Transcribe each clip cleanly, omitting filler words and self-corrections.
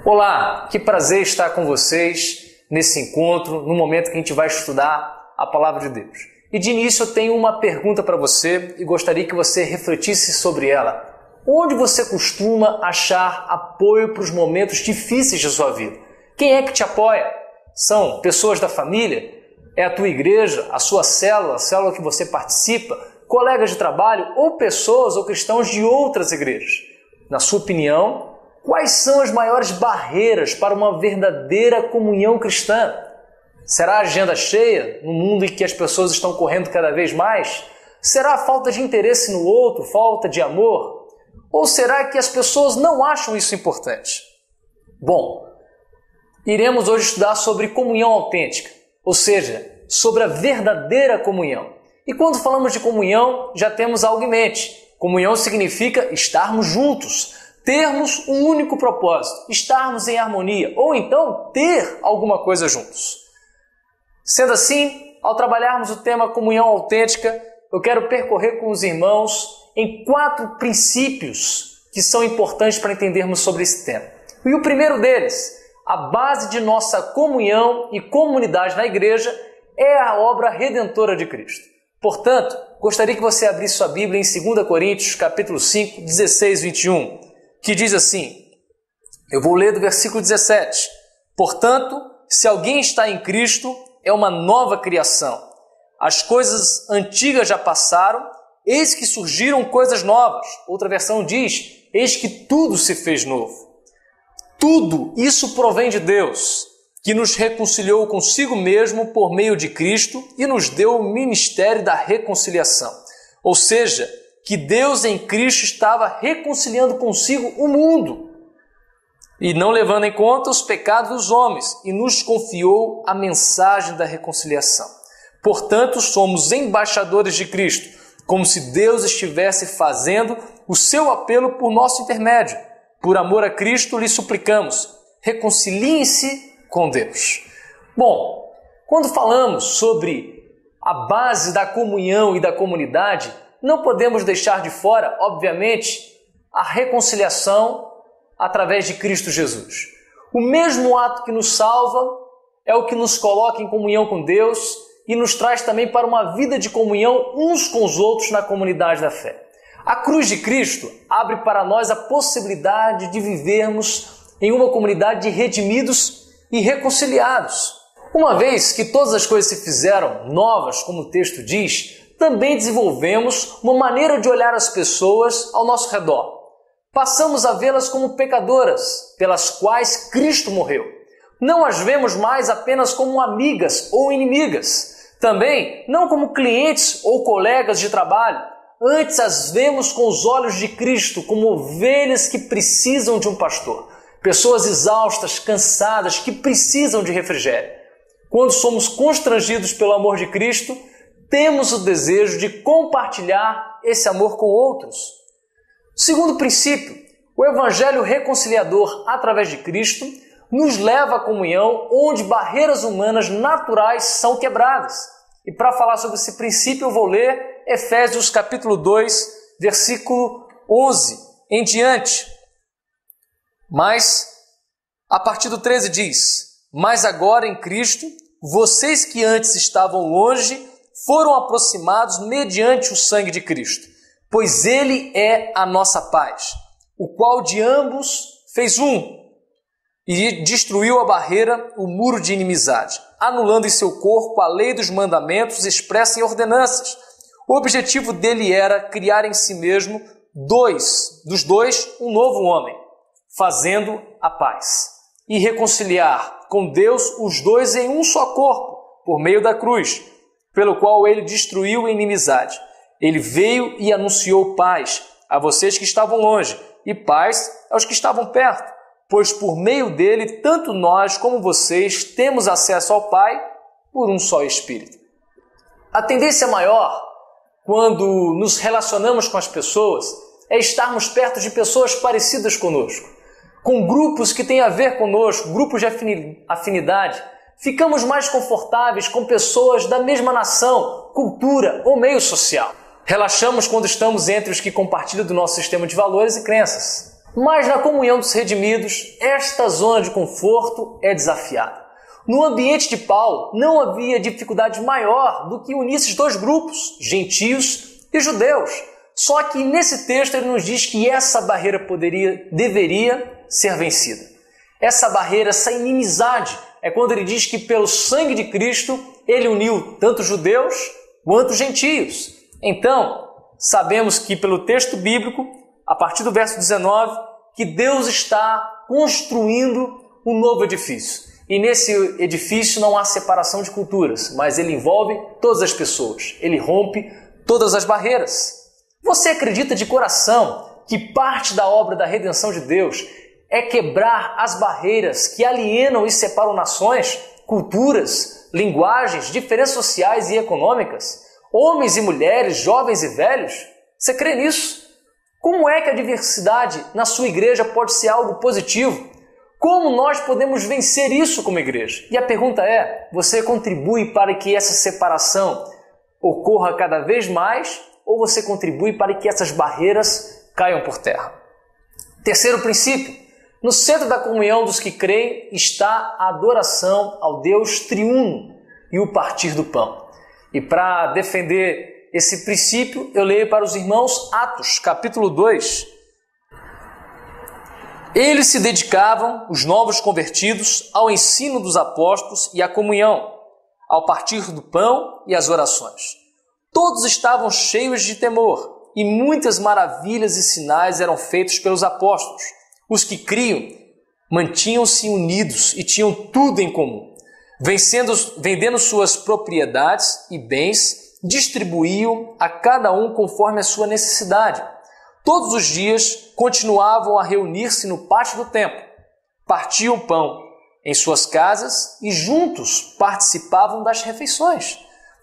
Olá, que prazer estar com vocês nesse encontro, no momento que a gente vai estudar a Palavra de Deus. E de início eu tenho uma pergunta para você e gostaria que você refletisse sobre ela. Onde você costuma achar apoio para os momentos difíceis de sua vida? Quem é que te apoia? São pessoas da família? É a tua igreja, a sua célula, a célula que você participa, colegas de trabalho ou pessoas ou cristãos de outras igrejas? Na sua opinião, quais são as maiores barreiras para uma verdadeira comunhão cristã? Será a agenda cheia, no mundo em que as pessoas estão correndo cada vez mais? Será a falta de interesse no outro, falta de amor? Ou será que as pessoas não acham isso importante? Bom, iremos hoje estudar sobre comunhão autêntica, ou seja, sobre a verdadeira comunhão. E quando falamos de comunhão, já temos algo em mente. Comunhão significa estarmos juntos, termos um único propósito, estarmos em harmonia, ou então ter alguma coisa juntos. Sendo assim, ao trabalharmos o tema comunhão autêntica, eu quero percorrer com os irmãos em 4 princípios que são importantes para entendermos sobre esse tema. E o primeiro deles, a base de nossa comunhão e comunidade na igreja, é a obra redentora de Cristo. Portanto, gostaria que você abrisse sua Bíblia em 2 Coríntios, capítulo 5, 16 e 21, que diz assim, eu vou ler do versículo 17. Portanto, se alguém está em Cristo, é uma nova criação. As coisas antigas já passaram, eis que surgiram coisas novas. Outra versão diz, eis que tudo se fez novo. Tudo isso provém de Deus, que nos reconciliou consigo mesmo por meio de Cristo e nos deu o ministério da reconciliação. Ou seja, que Deus em Cristo estava reconciliando consigo o mundo e não levando em conta os pecados dos homens e nos confiou a mensagem da reconciliação. Portanto, somos embaixadores de Cristo, como se Deus estivesse fazendo o seu apelo por nosso intermédio. Por amor a Cristo, lhe suplicamos, reconciliem-se com Deus. Bom, quando falamos sobre a base da comunhão e da comunidade, não podemos deixar de fora, obviamente, a reconciliação através de Cristo Jesus. O mesmo ato que nos salva é o que nos coloca em comunhão com Deus e nos traz também para uma vida de comunhão uns com os outros na comunidade da fé. A cruz de Cristo abre para nós a possibilidade de vivermos em uma comunidade de redimidos e reconciliados. Uma vez que todas as coisas se fizeram novas, como o texto diz, também desenvolvemos uma maneira de olhar as pessoas ao nosso redor. Passamos a vê-las como pecadoras, pelas quais Cristo morreu. Não as vemos mais apenas como amigas ou inimigas. Também não como clientes ou colegas de trabalho. Antes as vemos com os olhos de Cristo, como ovelhas que precisam de um pastor. Pessoas exaustas, cansadas, que precisam de refrigério. Quando somos constrangidos pelo amor de Cristo, temos o desejo de compartilhar esse amor com outros. Segundo princípio, o Evangelho reconciliador através de Cristo nos leva à comunhão onde barreiras humanas naturais são quebradas. E para falar sobre esse princípio eu vou ler Efésios capítulo 2, versículo 11 em diante. Mas, a partir do 13 diz, mas agora em Cristo, vocês que antes estavam longe, foram aproximados mediante o sangue de Cristo, pois Ele é a nossa paz, o qual de ambos fez um, e destruiu a barreira, o muro de inimizade, anulando em seu corpo a lei dos mandamentos expressa em ordenanças. O objetivo dele era criar em si mesmo dos dois um novo homem, fazendo a paz, e reconciliar com Deus os dois em um só corpo, por meio da cruz, pelo qual ele destruiu a inimizade. Ele veio e anunciou paz a vocês que estavam longe, e paz aos que estavam perto, pois por meio dele, tanto nós como vocês temos acesso ao Pai por um só Espírito. A tendência maior, quando nos relacionamos com as pessoas, é estarmos perto de pessoas parecidas conosco, com grupos que têm a ver conosco, grupos de afinidade. Ficamos mais confortáveis com pessoas da mesma nação, cultura ou meio social. Relaxamos quando estamos entre os que compartilham do nosso sistema de valores e crenças. Mas na comunhão dos redimidos, esta zona de conforto é desafiada. No ambiente de Paulo, não havia dificuldade maior do que unir esses dois grupos, gentios e judeus. Só que nesse texto ele nos diz que essa barreira deveria ser vencida. Essa barreira, essa inimizade, é quando ele diz que pelo sangue de Cristo ele uniu tanto judeus quanto gentios. Então, sabemos que pelo texto bíblico, a partir do verso 19, que Deus está construindo um novo edifício. E nesse edifício não há separação de culturas, mas ele envolve todas as pessoas. Ele rompe todas as barreiras. Você acredita de coração que parte da obra da redenção de Deus é quebrar as barreiras que alienam e separam nações, culturas, linguagens, diferenças sociais e econômicas? Homens e mulheres, jovens e velhos? Você crê nisso? Como é que a diversidade na sua igreja pode ser algo positivo? Como nós podemos vencer isso como igreja? E a pergunta é, você contribui para que essa separação ocorra cada vez mais ou você contribui para que essas barreiras caiam por terra? Terceiro princípio, no centro da comunhão dos que creem está a adoração ao Deus triuno e o partir do pão. E para defender esse princípio, eu leio para os irmãos Atos, capítulo 2. Eles se dedicavam, os novos convertidos, ao ensino dos apóstolos e à comunhão, ao partir do pão e às orações. Todos estavam cheios de temor, e muitas maravilhas e sinais eram feitos pelos apóstolos. Os que criam mantinham-se unidos e tinham tudo em comum. Vendendo suas propriedades e bens, distribuíam a cada um conforme a sua necessidade. Todos os dias continuavam a reunir-se no pátio do templo, partiam pão em suas casas e juntos participavam das refeições,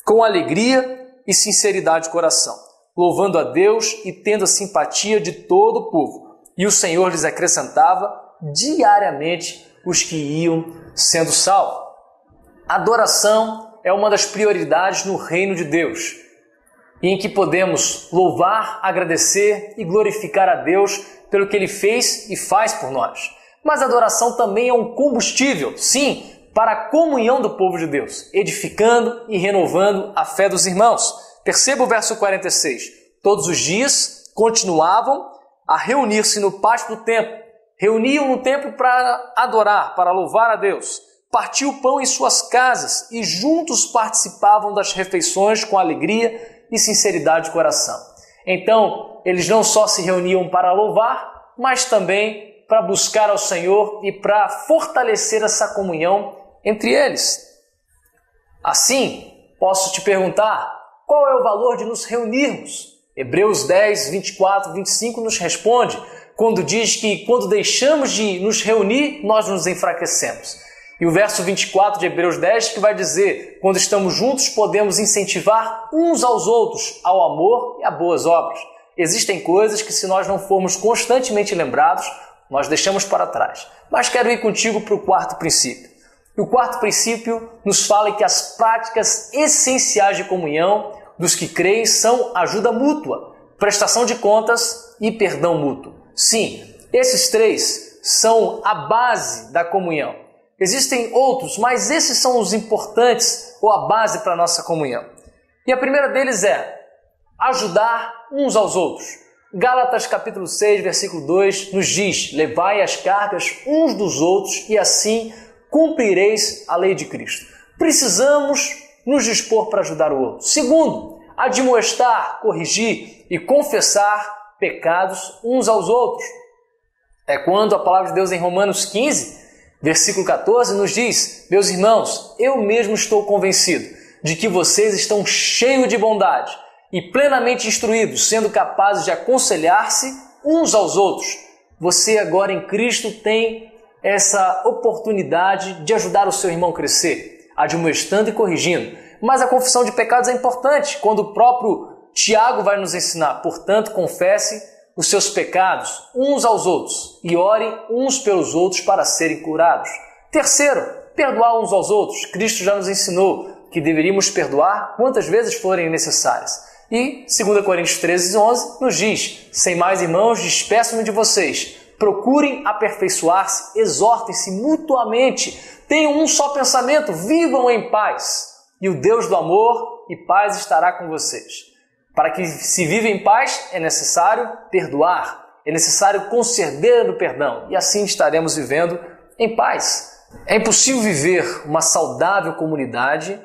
com alegria e sinceridade de coração, louvando a Deus e tendo a simpatia de todo o povo. E o Senhor lhes acrescentava diariamente os que iam sendo salvos. Adoração é uma das prioridades no reino de Deus, em que podemos louvar, agradecer e glorificar a Deus pelo que Ele fez e faz por nós. Mas a adoração também é um combustível, sim, para a comunhão do povo de Deus, edificando e renovando a fé dos irmãos. Perceba o verso 46. Todos os dias continuavam a reunir-se no pátio do templo. Reuniam no templo para adorar, para louvar a Deus. Partiam o pão em suas casas e juntos participavam das refeições com alegria e sinceridade de coração. Então, eles não só se reuniam para louvar, mas também para buscar ao Senhor e para fortalecer essa comunhão entre eles. Assim, posso te perguntar, qual é o valor de nos reunirmos? Hebreus 10, 24, 25 nos responde, quando diz que quando deixamos de nos reunir, nós nos enfraquecemos. E o verso 24 de Hebreus 10 que vai dizer, quando estamos juntos podemos incentivar uns aos outros ao amor e a boas obras. Existem coisas que se nós não formos constantemente lembrados, nós deixamos para trás. Mas quero ir contigo para o quarto princípio. E o quarto princípio nos fala que as práticas essenciais de comunhão dos que creem são ajuda mútua, prestação de contas e perdão mútuo. Sim, esses três são a base da comunhão. Existem outros, mas esses são os importantes ou a base para a nossa comunhão. E a primeira deles é ajudar uns aos outros. Gálatas capítulo 6, versículo 2 nos diz, levai as cargas uns dos outros e assim cumprireis a lei de Cristo. Precisamos nos dispor para ajudar o outro. Segundo, admoestar, corrigir e confessar pecados uns aos outros. É quando a palavra de Deus em Romanos 15, versículo 14, nos diz, meus irmãos, eu mesmo estou convencido de que vocês estão cheios de bondade e plenamente instruídos, sendo capazes de aconselhar-se uns aos outros. Você agora em Cristo tem essa oportunidade de ajudar o seu irmão a crescer, admoestando e corrigindo. Mas a confissão de pecados é importante, quando o próprio Tiago vai nos ensinar. Portanto, confesse os seus pecados uns aos outros e ore uns pelos outros para serem curados. Terceiro, perdoar uns aos outros. Cristo já nos ensinou que deveríamos perdoar quantas vezes forem necessárias. E 2 Coríntios 13, 11 nos diz, sem mais irmãos, despeço-me de vocês, procurem aperfeiçoar-se, exortem-se mutuamente, tenham um só pensamento, vivam em paz. E o Deus do amor e paz estará com vocês. Para que se viva em paz, é necessário perdoar, é necessário conceder o perdão, e assim estaremos vivendo em paz. É impossível viver uma saudável comunidade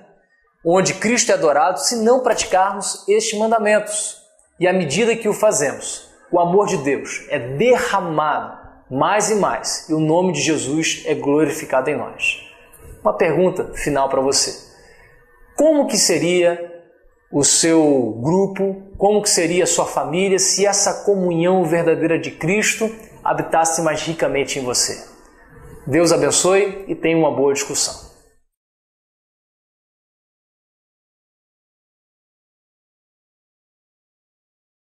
onde Cristo é adorado se não praticarmos estes mandamentos. E à medida que o fazemos, o amor de Deus é derramado mais e mais, e o nome de Jesus é glorificado em nós. Uma pergunta final para você. Como que seria o seu grupo, como que seria a sua família se essa comunhão verdadeira de Cristo habitasse mais ricamente em você? Deus abençoe e tenha uma boa discussão.